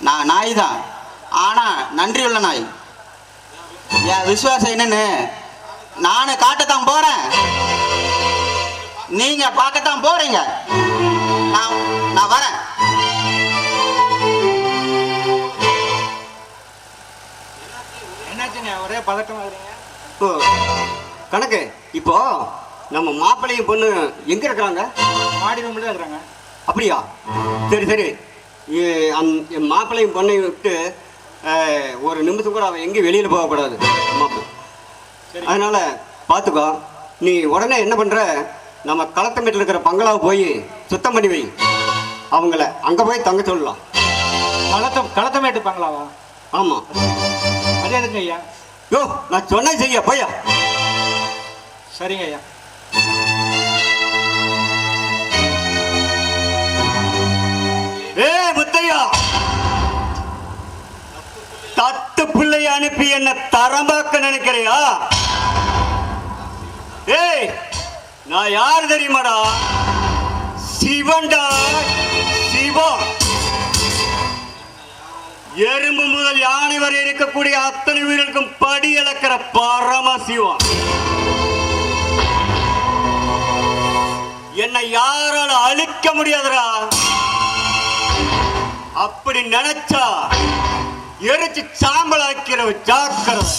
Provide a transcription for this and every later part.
நான் நாய் தான், ஆனால் நன்றியுள்ள நாய். என் விசுவாசம் என்னன்னு நானும் காட்டத்தான் போகிறேன், நீங்கள் பார்க்கத்தான் போகிறீங்க. நான் வரேன். என்னாச்சுங்க ஒரே பதட்டமா இருக்கீங்க? ஓ கணக்கு, இப்போ நம்ம மாப்பிள்ளையும் பொண்ணு எங்க இருக்கிறாங்க? மாடி ரூம்ல தான் இருக்கிறாங்க. அப்படியா? சரி சரி. என் மாப்பிள்ளையும் பொண்ணையும் விட்டு ஒரு நிமிஷம் கூட அவன் எங்கேயும் வெளியில் போகக்கூடாது மாப்பிள்ளை. அதனால பார்த்துக்கோ. நீ உடனே என்ன பண்ணுற, நம்ம களத்தமேட்டில் இருக்கிற பங்களாவை போய் சுத்தம் பண்ணி வை. அவங்கள அங்கே போய் தங்க சொல்லலாம். களத்தமேட்டு பங்களாவா? ஆமாம். அதே எதுங்க ஐயா? யோ, நான் சொன்னேன் செய்ய போயா. சரிங்க ஐயா. ஏ முத்தையா, தத்து பிள்ளைய அனுப்பி என்ன தரமாக்க நினைக்கிறியா? ஏய், நான் யார் தெரியுமாடா? சிவன்டா, சிவம். எறும்பு முதல் யானை வரை இருக்கக்கூடிய அத்தனை உயிர்களுக்கும் படி இழக்கிற பரம சிவம். என்னை யாரால அழிக்க முடியாதுடா. அப்படி நினைச்சா எரிச்சு சாம்பல் ஆக்கிற ஜாக்கிரதை.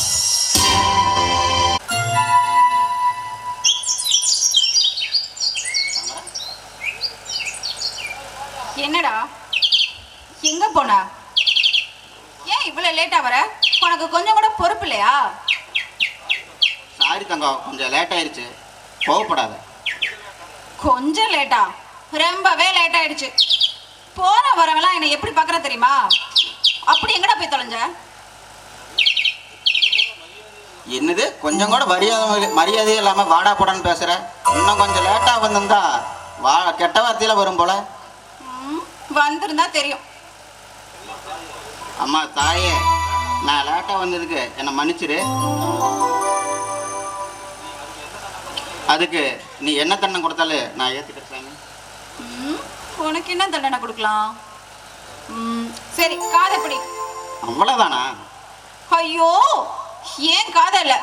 என்னடா எங்க போனா? ஏன் இவ்வளவு லேட்டா வர? உனக்கு கொஞ்சம் கூட பொறுப்பு இல்லையா? சாரி தங்கம், கொஞ்சம் லேட் ஆயிடுச்சு, கோவப்படாத. கொஞ்சம் லேட்டா? ரொம்பவே லேட் ஆயிடுச்சு. போன வரவெல்லாம் என்னை எப்படி பார்க்குற தெரியுமா? அப்படி எங்கடா போய் தொலைஞ்ச? என்னது கொஞ்சம் கூட மரியாதையே இல்லாமல் வாடா போடான்னு பேசுகிற? இன்னும் கொஞ்சம் லேட்டாக வந்திருந்தா கெட்ட வார்த்தையில் வரும் போல. வந்திருந்தா தெரியும். அம்மா தாயே, நான் லேட்டாக வந்ததுக்கு என்னை மன்னிச்சிரு. அதுக்கு நீ என்ன தண்டனை கொடுத்தாலும் நான் ஏற்றுக்கிறேன் சாமி. உனக்கு என்ன தண்டனை கொடுக்கலாம்? சரி, காதைப்படி. அவ்வளோதானா? ஐயோ, ஏன் காதை இல்லை,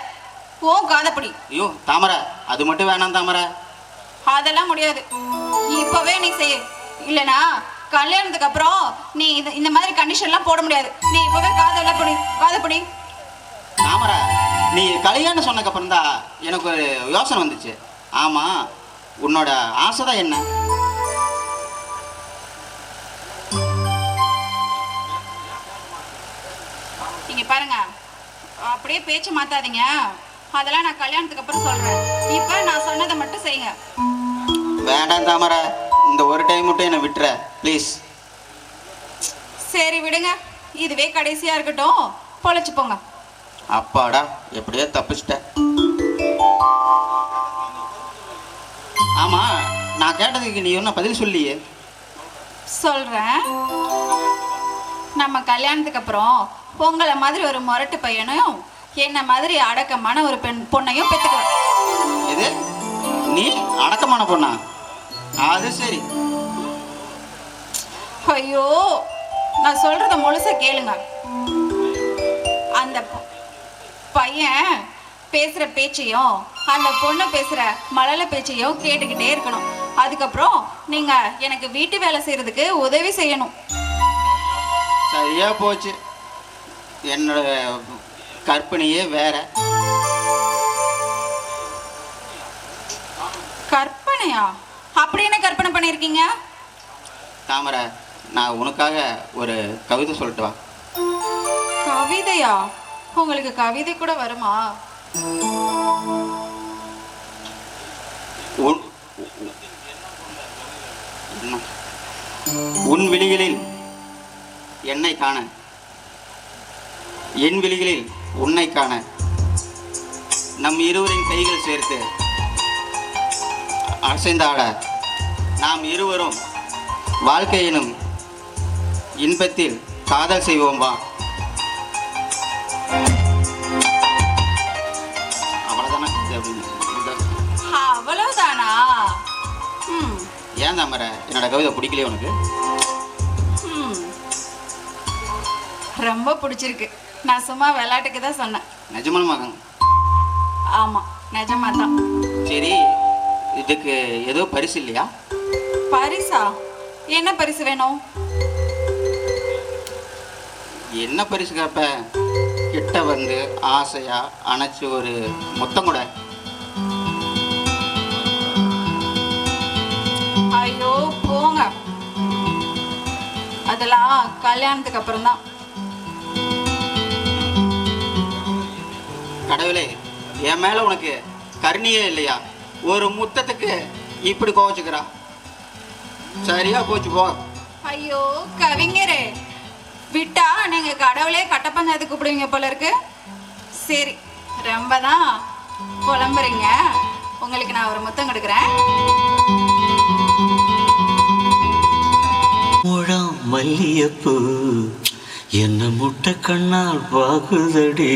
ஓன் காதைப்படி. ஐயோ தாமரை, அது மட்டும் வேணாம் தாமரை. அதெல்லாம் முடியாது, இப்பவே நீ செய்ய. இல்லைனா கல்யாணத்துக்கு அப்புறம் நீ இந்த மாதிரி கண்டிஷன்லாம் போட முடியாது. நீ இப்பவே காதெல்லாம் படி, காதைப்படி. தாமரை, நீ கல்யாணம் சொன்னக்கப்புறம் தான் எனக்கு ஒரு யோசனை வந்துச்சு. ஆமாம், உன்னோட ஆசை தான் என்ன? நீங்க பாருங்க, அப்படியே பேச்சு மாத்தாதீங்க. அதெல்லாம் நான் கல்யாணத்துக்கு அப்புறம் சொல்றேன். இப்ப நான் சொன்னதை மட்டும் செய்யுங்க. வேண்டாம் தாமரை, இந்த ஒரு டைம் மட்டும் என்னை விட்டுற ப்ளீஸ். சரி விடுங்க, இதுவே கடைசியா இருக்கட்டும், பொழைச்சு போங்க. அப்பாடா, எப்படியோ தப்பிச்சிட்ட. ஆமா, நான் கேட்டதுக்கு நீ ஒன்றும் பதில் சொல்லியே. சொல்றேன். நம்ம கல்யாணத்துக்கு அப்புறம் உங்களை மாதிரி ஒரு முரட்டு பையனையும் என்ன மாதிரி அடக்கமான ஒரு பொண்ணையும் பெற்றுக்குவேன். இது நீ அடக்கமான பொண்ணா? அது சரி. ஐயோ, நான் சொல்றத முழுசா கேளுங்க. அந்த பையன் பேசுற பேச்சையும் அந்த பொண்ணு பேசுற மழலை பேச்சையும் கேட்டுக்கிட்டே இருக்கணும். அதுக்கப்புறம் நீங்க எனக்கு வீட்டு வேலை செய்யறதுக்கு உதவி செய்யணும். சரியா போச்சு, என்னோட கற்பனையே வேற. கற்பனையா? அப்படி என்ன கற்பனை பண்ணிருக்கீங்க? தாமரை, நான் உனக்காக ஒரு கவிதை சொல்லிட்டு வா. கவிதையா? உங்களுக்கு கவிதை கூட வருமா? உன் விழிகளில் என்னை காண, என் விழிகளில் உன்னை காண, நம் இருவரின் கைகள் சேர்த்து அசைந்தாட, நாம் இருவரும் வாழ்க்கையினும் இன்பத்தில் காதல் செய்வோம் வா. அவ்வளவுதானா? ஏன் தாமரை, என்னோட கவிதை பிடிக்கலையே உனக்கு? ரொம்ப பிடிச்சிருக்கு. நான் சும்மா விளையாட்டுக்கு தான் சொன்னேன். நிஜமான மகன்? ஆமாம், நிஜமா தான். சரி, இதுக்கு ஏதோ பரிசு இல்லையா? பரிசா? என்ன பரிசு வேணும்? என்ன பரிசு கேட்ப? கிட்ட வந்து ஆசையா அணைச்சு ஒரு முத்தம் கூட. ஐயோ போங்க, அதெல்லாம் கல்யாணத்துக்கு அப்புறம் தான். கடவுளே, என் மேல உனக்கு கருணையே இல்லையா? ஒரு முத்தத்துக்கு இப்படி கோவச்சுக்கிறா. சரியா போச்சு போ. ஐயோ கவிஞரே, விட்டா நீங்க கடவுளே கட்டப்பஞ்சாயத்து கூப்பிடுவீங்க போல இருக்கு. சரி, ரொம்ப தான் புலம்புறீங்க. உங்களுக்கு நான் ஒரு முத்தம் கொடுக்குறேன். முழம் மல்லியப்பூ என்ன முட்டை கண்ணால் பாகுதடி,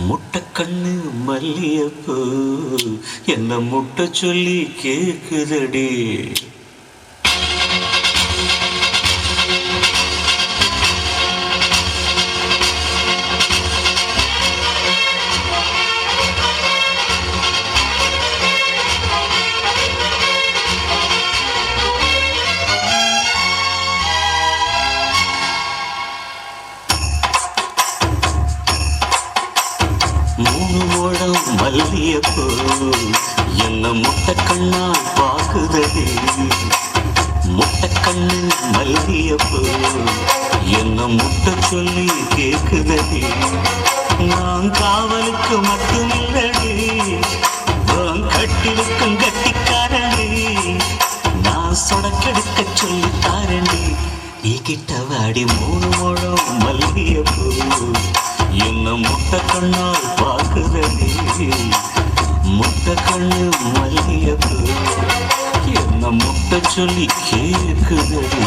முட்டை கண்ணு மல்லியப்பூ என்ன முட்டை சொல்லி கேக்குதடி. மூணு மல்லியப்பூ என்ன முட்டை கண்ணால் பாக்குதடி, முட்டை கண்ணு மல்லியப்பூ என்ன முட்டை சொல்லி கேக்குதடி. நான் காவலுக்கு மட்டுமில்லடி, கட்டிலுக்கும் கட்டிக்காரடி, நான் சொடக்கெடுக்க சொல்லி தாரண்டி. நீ கிட்ட வாடி மூணு முழம் மல்லியப்பூ என்ன முட்டை கண்ணால் பாக்குதடி, முட்டை கண்ணு மல்லியப்பூ என்ன முட்டை சொல்லி கேக்குதடி.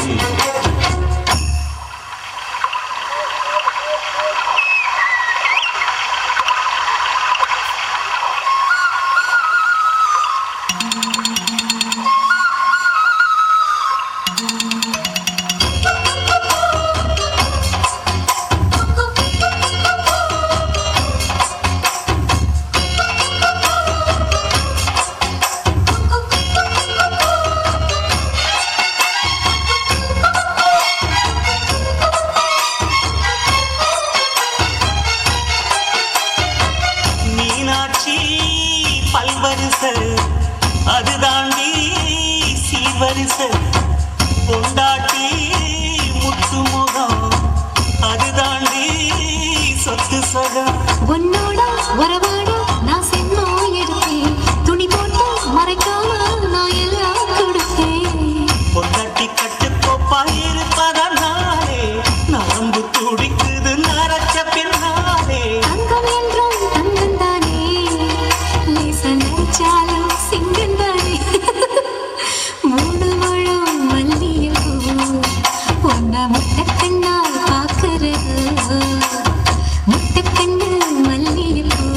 அது தாண்டி சீர்வரிச பொண்டாட்டி முத்து முகம், அது தாண்டி சொத்து சகம். உன்னோட வரவாட நான் சென்னோ எடுத்தேன், துணி போட்டு மறைக்காம நான் எல்லாம் கொடுத்தேன். பொண்டாட்டி கட்டுக்கோப்பாயிருப்பதனாலே நரம்பு துடிக்குது நரச்ச பின்னாலே. தங்கம் என்றும் தங்கம் தானே, லேசா நினைச்சாலும் சிங்கம் தானே. மூணு முழம் மல்லியப்பூ உன்னை முட்டை கண்ணால் பார்க்கறது, முட்டை கண்ணு மல்லியப்பூ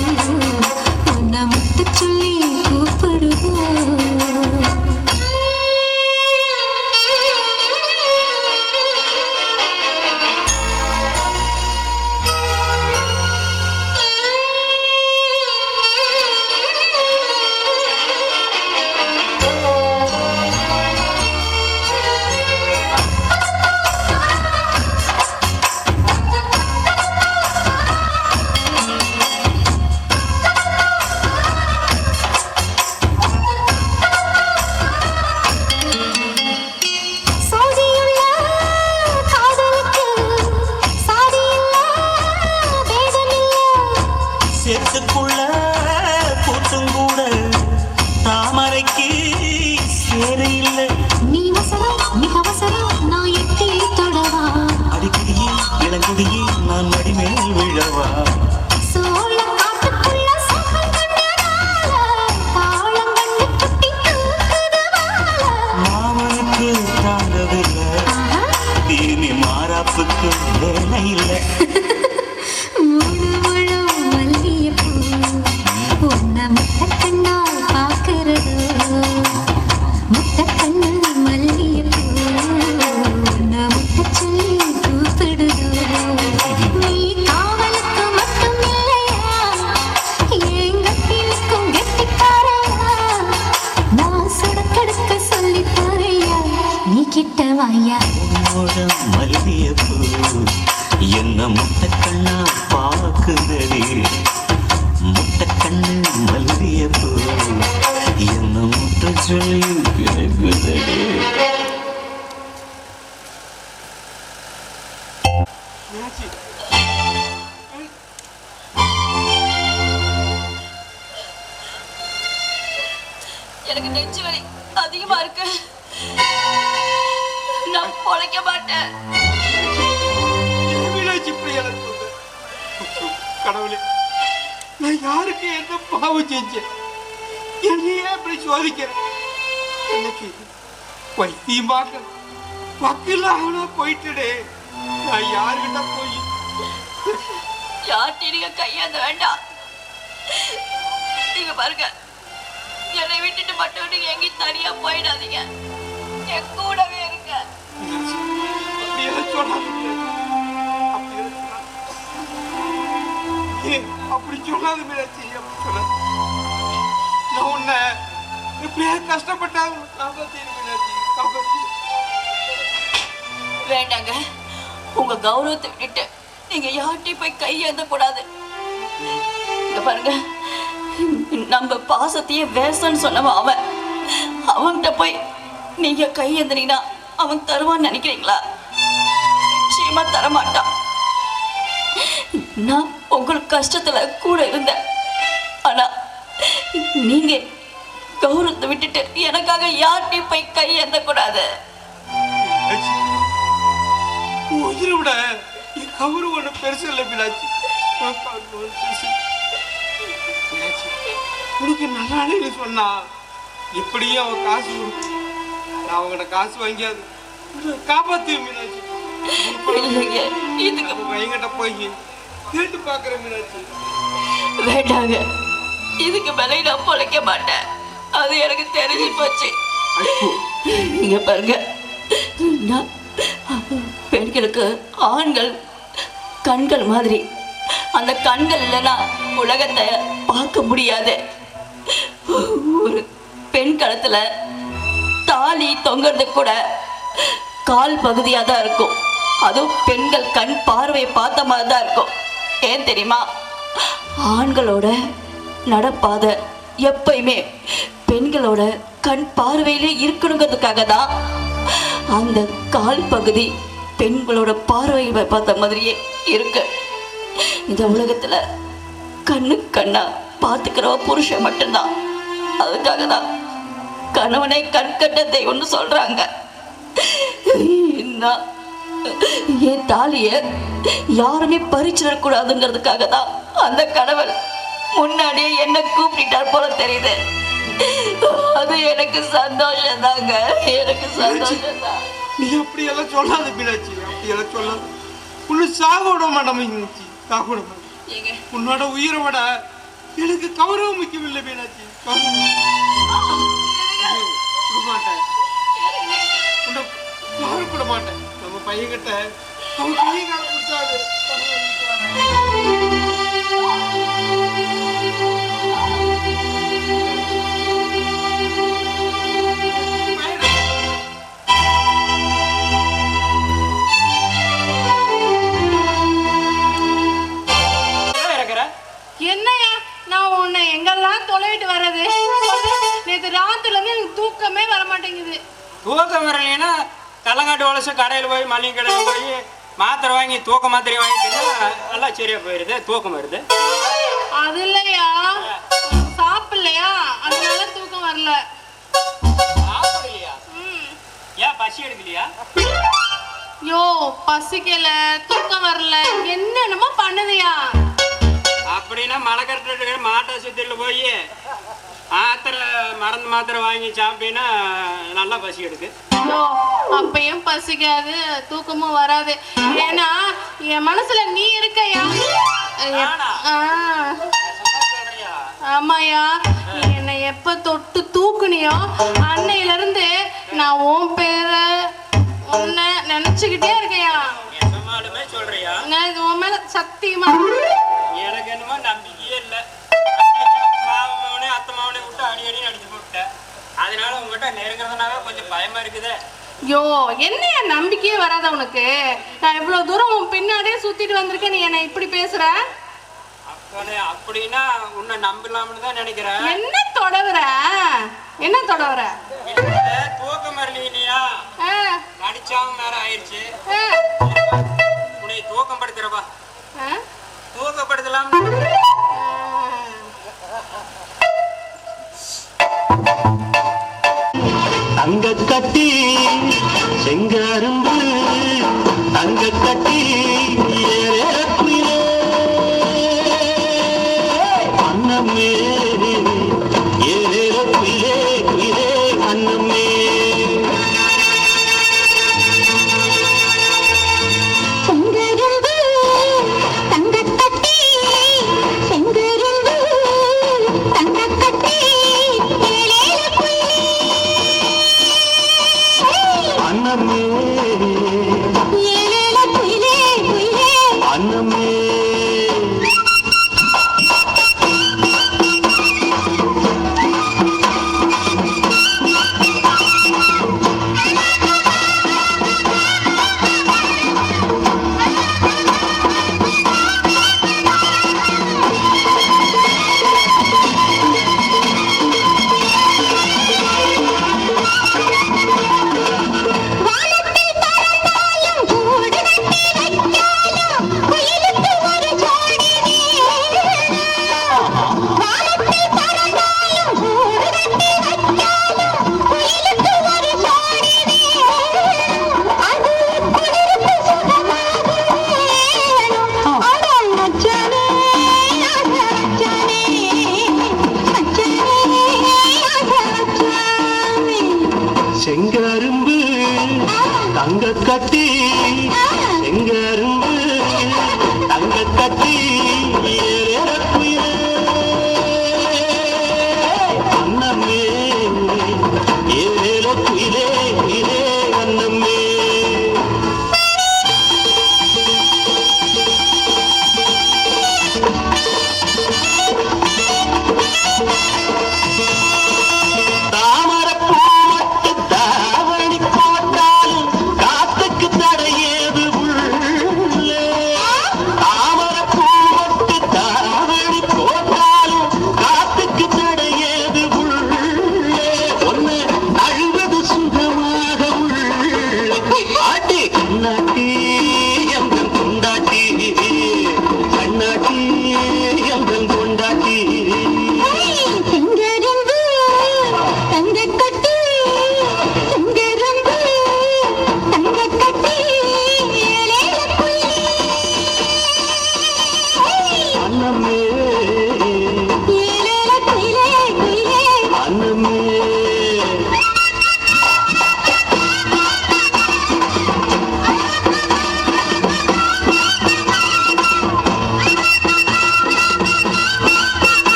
உன்னை முட்டை சொல்லி கூப்பிடுவோம். சோதியுள்ள காதலுக்கு சாதியில்ல, வேதமில்ல. சேத்துக்குள்ள கூட்டும் கூட தாமரைக்கு சேரு இல்லை. நீ வசரம் மிக அவசரம், நான் எட்டி தொடவா. அடிக்கடியே இளங்குடியே நான் மடிமேல் விழவா. சோழ காட்டுக்குள்ள சோகம் கண்டதால, தாளம் கண்டு குட்டி தூக்குது வாழ. மாமனுக்கு தாங்கவில்லை, ஆஹா, தீனி மாறாப்புக்கு வேலை இல்லை. மூணு முழம் மல்லியப்பூ உன்னை முட்டை கண்ணால் பார்க்கறது, முட்டை கண்ணு மல்லியப்பூ உன்னை முட்டை சொல்லி கூப்பிடுது. மல்லிகைப்பூ என்ன முட்டைக்கண்ணா பாக்குதடி முட்டைக்கண்ணு மல்லிகைப்பூ என்ன முட்டை சொல்லி கேக்குதடி. எனக்கு நெஞ்சு வலி அதிகமா இருக்கு. நான் பொழைக்க மாட்டேன். கடவுளே, நான் யாருக்கு என்ன பாவம் செஞ்சேன்? என்னையே அப்படி சோதிக்கிறேன். எனக்கு வைத்தியமாக வக்கீலாக போயிட்டுடே. நான் யாருக்கிட்ட போய் யார்கிட்ட நீங்க கையேந்த வேண்டாம். நீங்க பாருங்க, என்னை விட்டுட்டு மட்டும் நீங்க எங்கேயும் தனியா போயிடாதீங்க. என் கூடவே இருங்க. அப்படியெல்லாம் சொல்லாது. அப்படி சொல்லாது மீனாட்சி, அப்படி சொல்லாது. நான் உன்னை இப்படியே கஷ்டப்பட்டா காப்பாத்தேன் மீனாட்சி, காப்பாத்தி. வேண்டாங்க, உங்க கௌரவத்தை விட்டுட்டு நீங்க யார்கிட்டயும் போய் கையேந்த கூடாது. இங்க பாருங்க, நம்ம பாசத்தையே வேசன்னு சொன்னவன் அவன். அவன்கிட்ட போய் நீங்க கையேந்தினீங்கன்னா அவன் தருவான்னு நினைக்கிறீங்களா? நிச்சயமா தரமாட்டான். நான் உங்களுக்கு கஷ்டத்துல கூட இருந்தேன். ஆனா நீங்க கௌரவத்தை விட்டுட்டு எனக்காக யார்கிட்டயும் போய் கையேந்த கூடாது. உயிரை விட என் கௌரவம் ஒண்ணு பெருசு இல்லை மீனாட்சி. உனக்கு நல்லா சொன்னா எப்படியும் அவன் காசு கொடுக்கும். நான் அவங்கள்ட்ட காசு வாங்கியாது காப்பாத்து மீனாட்சி. இல்லைங்க, இதுக்கு பையன்கிட்ட போய் கேட்டு பாக்குறேன் மீனாட்சி. வேண்டாங்க, இதுக்கு மேல நான் பொழைக்க மாட்டேன். அது எனக்கு தெரிஞ்சு போச்சு. இங்க பாருங்க, நான் பெண்களுக்கு ஆண்கள் கண்கள் மாதிரி. அந்த கண்கள் இல்லைன்னா உலகத்தை பார்க்க முடியாது. ஒரு பெண் கழுத்துல தாலி தொங்குறது கூட கால் பகுதியாக தான் இருக்கும். அதுவும் பெண்கள் கண் பார்வையை பார்த்த மாதிரி தான் இருக்கும். ஏன் தெரியுமா? ஆண்களோட நடப்பாதை எப்பயுமே பெண்களோட கண் பார்வையிலே இருக்கணுங்கிறதுக்காக தான் அந்த கால் பகுதி பெண்களோட பார்வையை பார்த்த மாதிரியே இருக்கு. இந்த உலகத்துல கண்ணு கண்ணா பார்த்துக்கிறவ புருஷன் மட்டும்தான். அதுக்காக தான் கணவனை கண் கட்ட தெய்வம்னு சொல்றாங்க. என் தாலிய யாருமே பறிச்சிடக்கூடாதுங்கிறதுக்காக தான் அந்த கணவன் முன்னாடியே என்ன கூப்பிட்டார் போல தெரியுது. அது எனக்கு சந்தோஷம் தாங்க, எனக்கு சந்தோஷம் தான். நீ அப்படியெல்லாம் சொல்லாத மீனாட்சி, அப்படியெல்லாம் சொல்லாத. உன்னை சாக விட மாட்டோம் மீனாட்சி, சாக விட மாட்டோம். உன்னோட உயிரை விட எனக்கு கௌரவம் முக்கியமில்லை மீனாட்சி. விட மாட்டேன், உன்னை யாரும் விட மாட்டேன். நம்ம பையன்கிட்ட அவன் கையை கால கொடுத்தாது. என்னையா நான் உன்னை எங்கெல்லாம் தொலைவிட்டு வர்றது? நேற்று ராத்திரில இருந்து எனக்கு தூக்கமே வர மாட்டேங்குது. தூக்கம் வரலைன்னா கள்ளங்காட்டு வளசு கடையில் போய் மளிகை கடையில் போய் மாத்திரை வாங்கி தூக்க மாத்திரை வாங்கிட்டு நல்லா சரியா போயிருது, தூக்கம் வருது. அது இல்லையா, சாப்பிடலையா, அதனால தூக்கம் வரல. சாப்பிடலையா? ஏன் பசி எடுக்கலையா? யோ பசிக்கல, தூக்கம் வரல, என்னென்னமோ பண்ணுதியா? அப்படின்னா மலை கட்டுற மாட்டாசுத்திரியில் போய் மாத்திரை மருந்து மாத்திரை வாங்கி சாப்பிட்டீங்கன்னா நல்லா பசி எடுக்கு. யோ அப்பயும் பசிக்காது, தூக்கமும் வராது. ஏன்னா என் மனசுல நீ இருக்கையா. ஆமாயா, நீ என்னை எப்ப தொட்டு தூக்குனியோ அன்னையில இருந்து நான் உன் பேரை உன்னை நினைச்சுக்கிட்டே இருக்கையா. சொல்றியா? நான் உன் மேல சத்தியமா எனக்கு என்னமோ நம்பிக்கையே இல்லை. அத்தை மாவனை விட்டு அடி அடி அடிச்சு போட்டேன். அதனால உங்ககிட்ட நெருங்குறதுனால கொஞ்சம் பயமா இருக்குது. ஐயோ என்னைய நம்பிக்கையே வராத உனக்கு? நான் இவ்வளவு தூரம் உன் பின்னாடியே சுத்திட்டு வந்திருக்கேன், நீ என்னை இப்படி பேசுற? அப்படின்னா உன்னை நம்பலாம்னு தான் நினைக்கிறேன். என்ன தொடவுற? என்ன தொடவுற? தூக்கம் வரலையா? நடிச்சாவும் நேரம் ஆயிடுச்சு. உன்னை தூக்கம் படுத்துறவா? தூக்கப்படுத்தலாம். தங்க கட்டி செங்கரும்பு தங்க கட்டி அன்னமே ஏழே குயிலே குயிலே அன்னமே செங்கரும்பு தங்க கட்டி செங்கரும்பு தங்க கட்டி அன்னமே ஏழோ குயிலே குயிலே அன்னமே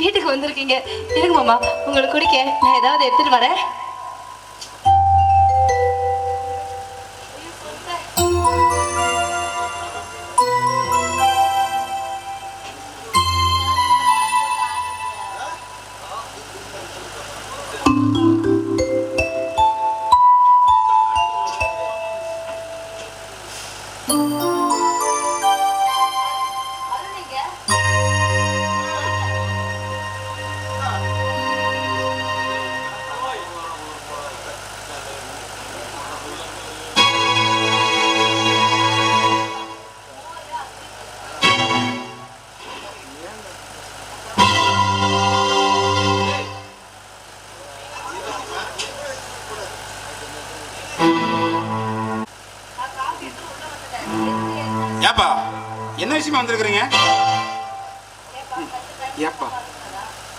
வீட்டுக்கு வந்திருக்கீங்க, இருங்க மாமா, உங்களுக்கு குடிக்க நான் ஏதாவது எடுத்துட்டு வரேன். என்னப்பா, என்ன விஷயமா வந்திருக்கிறீங்க? ஏப்பா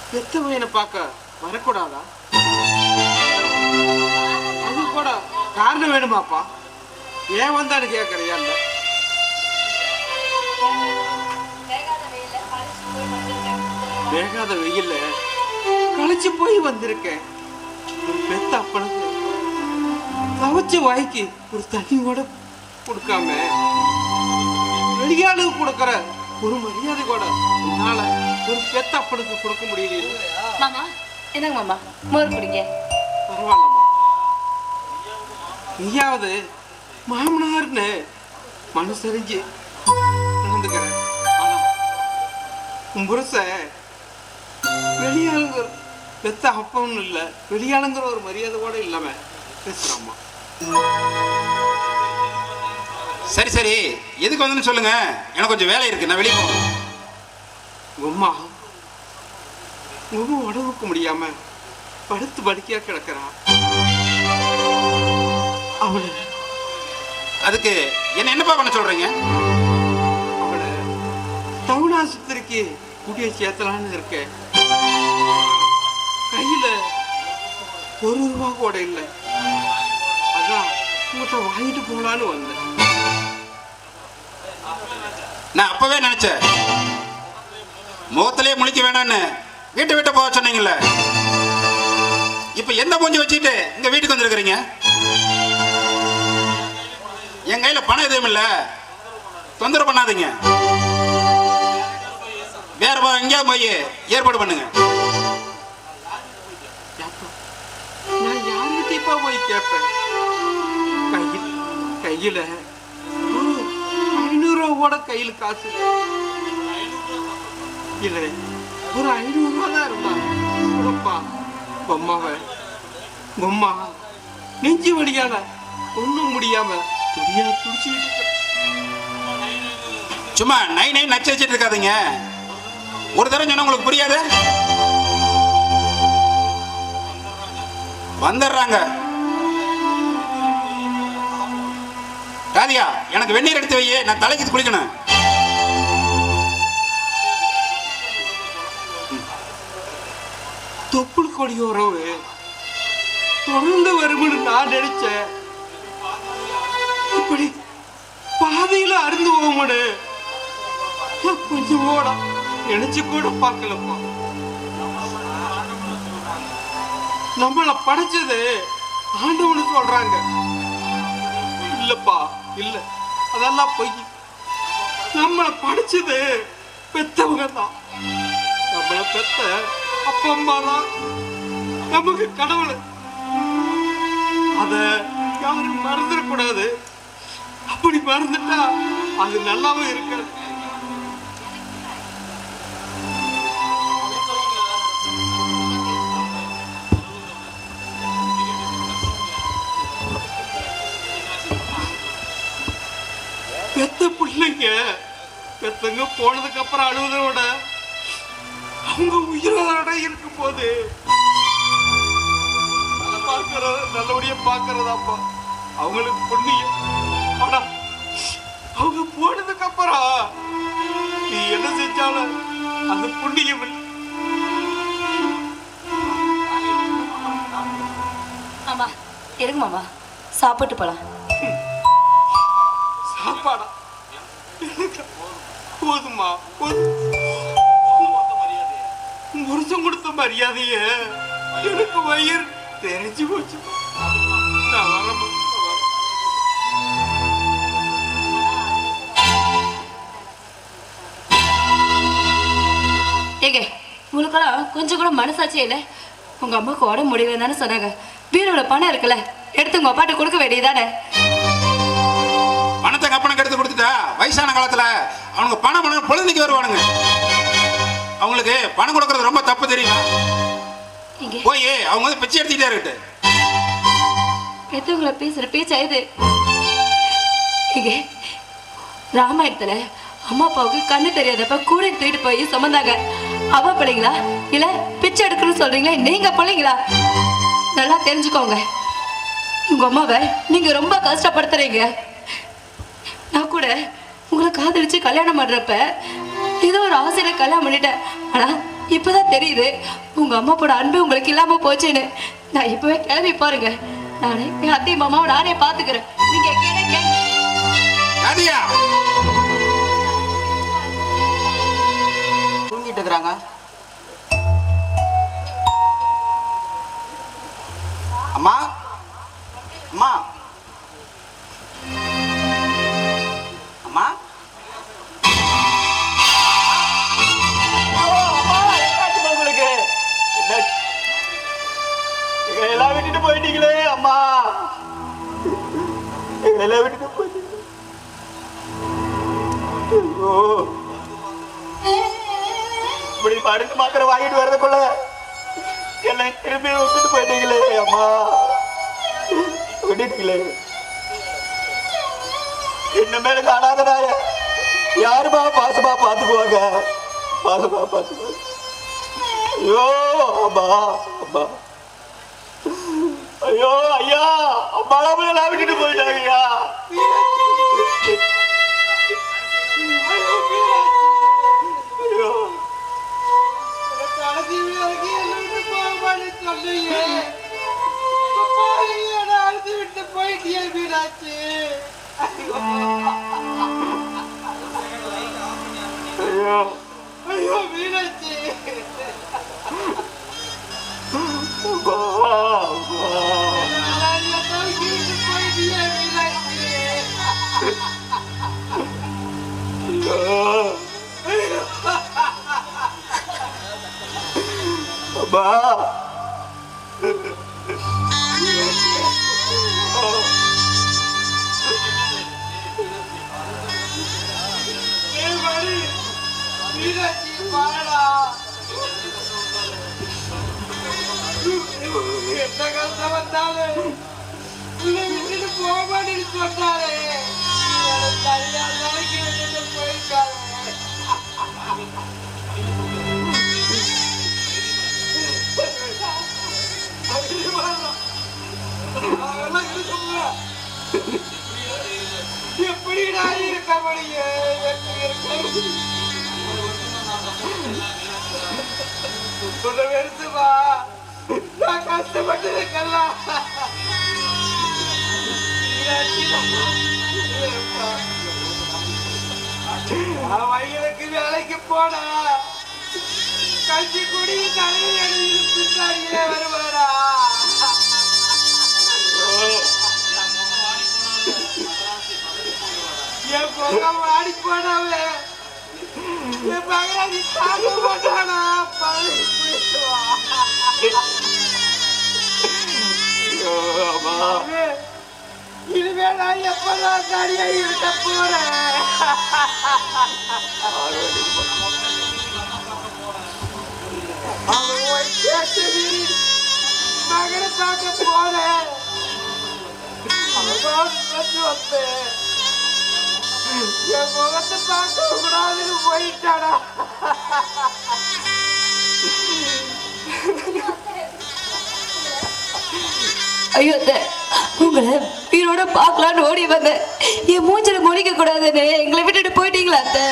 பெத்த பையனை பார்க்க வரக்கூடாதா? அது கூட காரணம் வேணுமாப்பா? ஏன் வந்தான்னு கேட்கறியா? இல்ல வேகாத வெயில்ல களைச்சு போய் வந்திருக்கேன். ஒரு பெத்த அப்பனுக்கு தவச்ச வாய்க்கு ஒரு தண்ணி கூட கொடுக்காம வெளியாளுக்கு கொடுக்கற ஒரு மரியாதை கூட என்னால ஒரு பெத்த அப்பனுக்கு கொடுக்க முடியல. மாமா என்னங்க மாமா, மோர் குடிங்க. பரவாயில்லம்மா, நீயாவது மாமனார்னு மனசறிஞ்சு நடந்துக்கிறேன். ஆனா உன் புருஷ வெளியாளுங்கிற பெத்த அப்பன்னு இல்லை, வெளியாளுங்கிற ஒரு மரியாதை கூட இல்லாம பேசுறாம்மா. சரி சரி, எதுக்கு வந்துன்னு சொல்லுங்க. எனக்கு கொஞ்சம் வேலை இருக்கு, நான் வெளியே போகணும். உம்மா உடம்புக்கு முடியாம படுத்து படுக்கையா கிடக்குறான். அவளை அதுக்கு என்னப்பா பண்ண சொல்றீங்க? அவளை டவுன் ஆஸ்பத்திரிக்கு கூட்டிய சேர்த்தலான்னு இருக்கேன். கையில ₹1 கூட இல்லை. அதான் உங்கள்கிட்ட வாங்கிட்டு போகலான்னு வந்தேன். நான் அப்பவே நினைச்சேன், முகத்திலே முழிக்க வேணான்னு வீட்டை விட்டு போக சொன்னீங்கல்ல. இப்ப எந்த மூஞ்சி வச்சுட்டு இங்க வீட்டுக்கு வந்திருக்கிறீங்க? என் கையில பணம் எதுவும் இல்ல, தொந்தரவு பண்ணாதீங்க. வேற எங்கேயாவது போய் ஏற்பாடு பண்ணுங்க. நான் யார்கிட்டப்பா போய் கேட்பேன்? கையில ஒரு ₹500 கூட கையில காசு இல்லை. ஒரு ₹500 தான் இருந்தா கொடுப்பா. பொம்மா நெஞ்சு வழியால ஒண்ணும் முடியாம துடியா துடிச்சுக்கிட்டு சும்மா நை நை நச்சு வச்சுட்டு இருக்காதீங்க. ஒரு தடவை சொன்னா உங்களுக்கு புரியாது. வந்துடுறாங்க. ராதியா, எனக்கு வெந்நீர் எடுத்து வை, நான் தலைக்கு குளிக்கணும். தொப்புள் கொடி உறவு தொடர்ந்து வரும்னு நான் நினைச்சேன். இப்படி பாதையில அருந்து போகும்னு கொஞ்சம் கூட நினைச்சு கூட பார்க்கலப்பா. நம்மள படைச்சது ஆண்டவனு சொல்றாங்க. இல்லப்பா இல்ல, அதெல்லாம் பொய். நம்மள படைச்சது பெத்தவங்க தான். நம்மள பெத்த அப்பா அம்மா தான் நமக்கு கடவுள். அத யாரும் மறந்துடக்கூடாது. அப்படி மறந்துட்டா அது நல்லாவும் இருக்காது. பெத்த பிள்ளைங்க பெத்தங்க போனதுக்கு அப்புறம் அழுவதை விட அவங்க உயிரோட இருக்கும் போது பார்க்கறது நல்லபடியா பார்க்கறதாப்பா அவங்களுக்கு புண்ணியம். ஆனா அவங்க போனதுக்கு அப்புறம் நீ என்ன செஞ்சாலும் அது புண்ணியம் இல்லை. ஆமா இருங்க மாமா, சாப்பிட்டு போலாம். சாப்பாடா? போதுமா போதும். முருசம் கொடுத்த மரியாதைய எனக்கு வயிறு தெரிஞ்சு போச்சு. நான் வரேன். ஏங்க, உங்களுக்கெல்லாம் கொஞ்சம் கூட மனசாட்சியே இல்லை. உங்க அம்மாவுக்கு உடம்பு முடியலன்னு தானே சொன்னாங்க. பீரோல பணம் இருக்குல்ல, எடுத்து உங்க அப்பாட்ட கொடுக்க வேண்டியதானே? பணத்தை கப்பனுக்கு எடுத்து கொடுத்துட்டா வயசான காலத்துல அவனுக்கு பணம் பொழுதுக்கு வருவானுங்க. அவங்களுக்கு பணம் கொடுக்கறது ரொம்ப தப்பு தெரியுமா? போய் அவங்க வந்து பிச்சை எடுத்துக்கிட்டே இருக்கட்டு. பெத்தவங்களை பேசுற பேச்சா இது? இங்க ராமாயணத்துல அம்மா அப்பாவுக்கு கண்ணு தெரியாதப்ப கூட தூக்கிட்டு போய் சுமந்தாங்க. அவ பிள்ளைங்களா இல்ல பிச்சை எடுக்கணும்னு சொல்றீங்களா நீங்க பிள்ளைங்களா? நல்லா தெரிஞ்சுக்கோங்க. உங்க அம்மாவை நீங்க ரொம்ப கஷ்டப்படுத்துறீங்க. நான் கூட உங்களை காதலிச்சு கல்யாணம் பண்றப்ப ஏதோ ஒரு ஆசையில கல்யாணம் பண்ணிட்டேன். ஆனா இப்பதான் தெரியுது உங்க அம்மாவோட அன்பு உங்களுக்கு இல்லாம போச்சுன்னு. நான் இப்பவே கிளம்பி பாருங்க. நானே என் அத்தை மாமாவை நானே பாத்துக்கிறேன். நீங்க கேளுங்க. தூங்கிட்டு இருக்கிறாங்க. அம்மா அம்மா அம்மா உங்களுக்கு எல்லாம் விட்டுட்டு போயிட்டீங்களே அம்மா. எல்லாம் விட்டுட்டு போயிட்டீங்க. இப்படி மருந்து மாத்திரை வாங்கிட்டு வர்றதுக்குள்ள எல்லாம் திரும்பி விட்டுட்டு போயிட்டீங்களே அம்மா. விட்டுட்டீங்களே. இன்னுமேல காணாதனாய யாருமா பாசமா பாத்துக்குவாங்க. பாசமா பாத்துக்குவாங்க. ஐயோ அம்மா அம்மா. ஐயோ ஐயா அம்மாவை எல்லாம் விட்டுட்டு போயிட்டாங்க ஐயா. ஐயோ கடைசி வரைக்கும் என்ன விட்டு போகமான்னு சொல்லுங்க. அழுது விட்டு போயிட்டியே மீனாட்சி. ஐயோ ஐயோ மீனாட்சி. தூக்கி விட்டு போயிட்டியே மீனாட்சி. அம்மா மீனாட்சி பாடா. என்ன கஷ்டம் வந்தாலும் உன்னை விட்டுட்டு போகமான்னு சொன்னாலே கல்யாண நாளைக்கு விட்டுட்டு போயிருக்காங்க. எப்படி நான் இருக்க முடியும்? சொல்ல வெறுத்துமா நான் கஷ்டப்பட்டு இருக்கலாம். வயலுக்கு வேலைக்கு போனா கஞ்சி குடி தலையில் பின்னாடியே வருவாரா? என் பொங்கல் வாடி போனாவே என் மகனாடி தாங்க மாட்டானா? பழகி போயிடுவா. இனிமே நான் எப்பதான் தனியா இருக்க போறேன்? அவன் போய் கேட்டு மகனை பார்க்க போனேன். வந்தேன் என் முகத்தை பார்க்க கூடாதுன்னு போயிட்டாடா. ஐயோ உங்களை உயிரோட பார்க்கலான்னு ஓடி வந்தேன். என் மூஞ்சில முழிக்க கூடாதுன்னு எங்களை விட்டுட்டு போயிட்டீங்களா அத்தை?